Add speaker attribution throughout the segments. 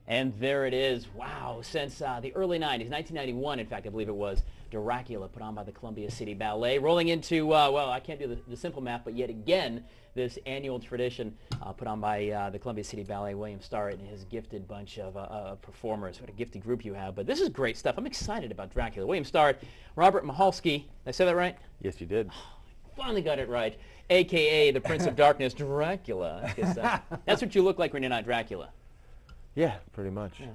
Speaker 1: And there it is. Wow, since the early 90s, 1991, in fact, I believe it was, Dracula, put on by the Columbia City Ballet, rolling into, well, I can't do the simple math, but yet again, this annual tradition put on by the Columbia City Ballet, William Starrett and his gifted bunch of performers. What a gifted group you have. But this is great stuff. I'm excited about Dracula. William Starrett, Robert Michalski. Did I say that right?
Speaker 2: Yes, you did.
Speaker 1: Finally got it right. A.K.A. the Prince of Darkness, Dracula. That's what you look like when you're not Dracula.
Speaker 2: Yeah, pretty much.
Speaker 1: Yeah,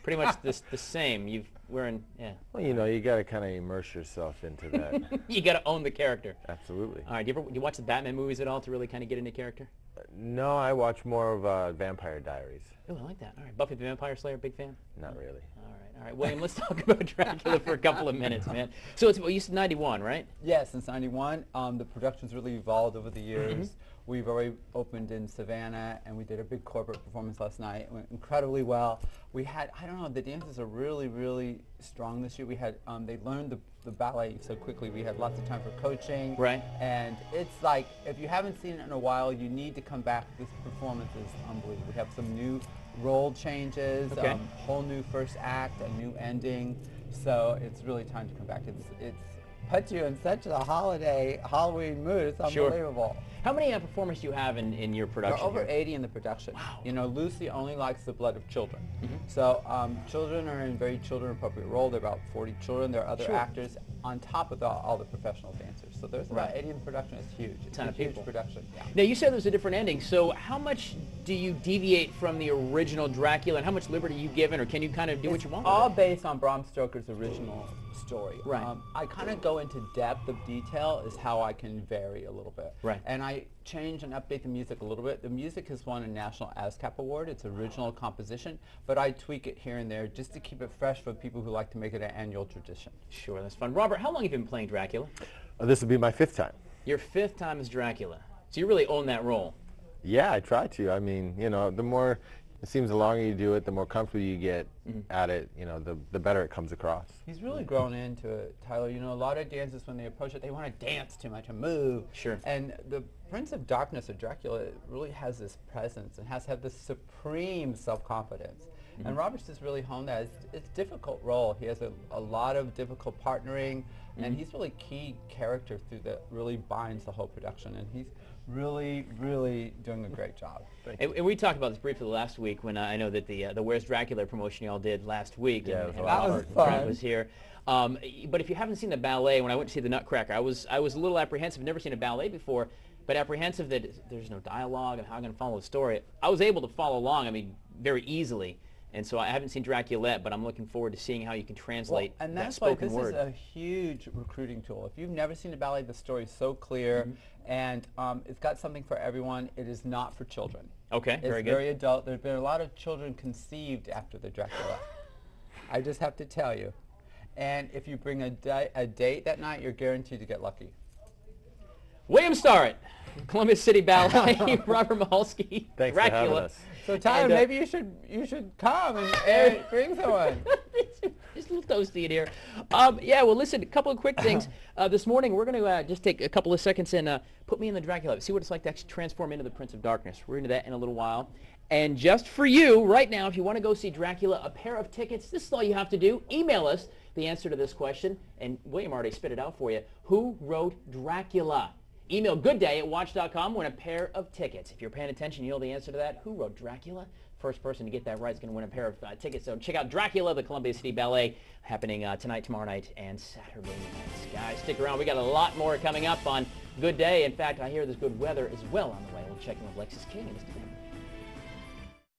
Speaker 1: pretty much the same. You've wearing, yeah.
Speaker 2: Well, you know, you got to kind of immerse yourself into that.
Speaker 1: You got to own the character.
Speaker 2: Absolutely.
Speaker 1: All right. Do you watch the Batman movies at all to really kind of get into character?
Speaker 2: No, I watch more of Vampire Diaries.
Speaker 1: Oh, I like that. All right. Buffy the Vampire Slayer, big fan?
Speaker 2: Not really.
Speaker 1: All right. William, let's talk about Dracula for a couple of minutes, man. So it's, well, you said 91, right?
Speaker 3: Yeah, since 91. The production's really evolved over the years. We've already opened in Savannah, and we did a big corporate performance last night. It went incredibly well. We had, I don't know, the dancers are really, really strong this year. We had, they learned the ballet so quickly. We had lots of time for coaching.
Speaker 1: Right.
Speaker 3: And it's like, if you haven't seen it in a while, you need to come back. This performance is unbelievable. We have some new role changes,
Speaker 1: okay.
Speaker 3: Whole new first act, a new ending. So it's really time to come back. It's put you in such a Halloween mood. It's unbelievable.
Speaker 1: Sure. How many performers do you have in your production?
Speaker 3: There are over
Speaker 1: here?
Speaker 3: 80 in the production.
Speaker 1: Wow.
Speaker 3: You know, Lucy only likes the blood of children. So children are in very children-appropriate role. There are about 40 children. There are other actors on top of all the professional dancers. So there's about 80 in the production. It's huge. It's a huge production. Yeah.
Speaker 1: Now, you said there's a different ending. So how much do you deviate from the original Dracula, and how much liberty are you given, or can you kind of do what you want with it?
Speaker 3: All based on Bram Stoker's original story.
Speaker 1: Right.
Speaker 3: I kind of go into depth of detail is how I can vary a little bit.
Speaker 1: Right.
Speaker 3: And I change and update the music a little bit. The music has won a National ASCAP Award. It's original composition, but I tweak it here and there just to keep it fresh for people who like to make it an annual tradition.
Speaker 1: Sure, that's fun. Robert, how long have you been playing Dracula?
Speaker 2: This will be my 5th time.
Speaker 1: Your 5th time as Dracula. So you really own that role.
Speaker 2: Yeah, I try to. I mean, you know, the more, it seems the longer you do it, the more comfortable you get at it, you know, the better it comes across.
Speaker 3: He's really grown into it, Tyler. You know, a lot of dancers, when they approach it, they want to dance too much and move.
Speaker 1: Sure.
Speaker 3: And the Prince of Darkness, or Dracula, really has this presence and has to have this supreme self-confidence. And Robert's just really honed that. It's a difficult role. He has a lot of difficult partnering, and he's really key character through that really binds the whole production. And he's really, really doing a great job.
Speaker 1: And we talked about this briefly last week when I know that the Where's Dracula promotion you all did last week.
Speaker 2: Yeah,
Speaker 1: and
Speaker 2: that
Speaker 3: was fun.
Speaker 1: Was here. But if you haven't seen the ballet, when I went to see the Nutcracker, I was a little apprehensive. Never seen a ballet before, but apprehensive that there's no dialogue and how I'm going to follow the story. I was able to follow along, I mean, very easily. And so I haven't seen Dracula yet, but I'm looking forward to seeing how you can translate
Speaker 3: and
Speaker 1: that
Speaker 3: that's why
Speaker 1: spoken
Speaker 3: this
Speaker 1: word.
Speaker 3: is a huge recruiting tool. If you've never seen a ballet, the story is so clear, and it's got something for everyone. It is not for children.
Speaker 1: Okay, very
Speaker 3: It's
Speaker 1: good.
Speaker 3: very adult. There's been a lot of children conceived after the Dracula. I just have to tell you. And if you bring a date that night, you're guaranteed to get lucky.
Speaker 1: William Starrett, Columbia City Ballet, Robert Michalski,
Speaker 2: Thanks
Speaker 1: Dracula.
Speaker 2: for having us.
Speaker 3: So Tyler, maybe you should come and bring someone.
Speaker 1: Just a little toasty in here. Yeah, well, listen, a couple of quick things. This morning, we're going to just take a couple of seconds and put me in the Dracula, see what it's like to actually transform into the Prince of Darkness. We're into that in a little while. And just for you, right now, if you want to go see Dracula, a pair of tickets, this is all you have to do. Email us the answer to this question, and William already spit it out for you. Who wrote Dracula? Email goodday@watch.com, win a pair of tickets. If you're paying attention, you know the answer to that. Who wrote Dracula? First person to get that right is going to win a pair of tickets. So check out Dracula, the Columbia City Ballet, happening tonight, tomorrow night, and Saturday night. Guys, stick around. We got a lot more coming up on Good Day. In fact, I hear there's good weather as well on the way. We'll check in with Lexus King in just a minute.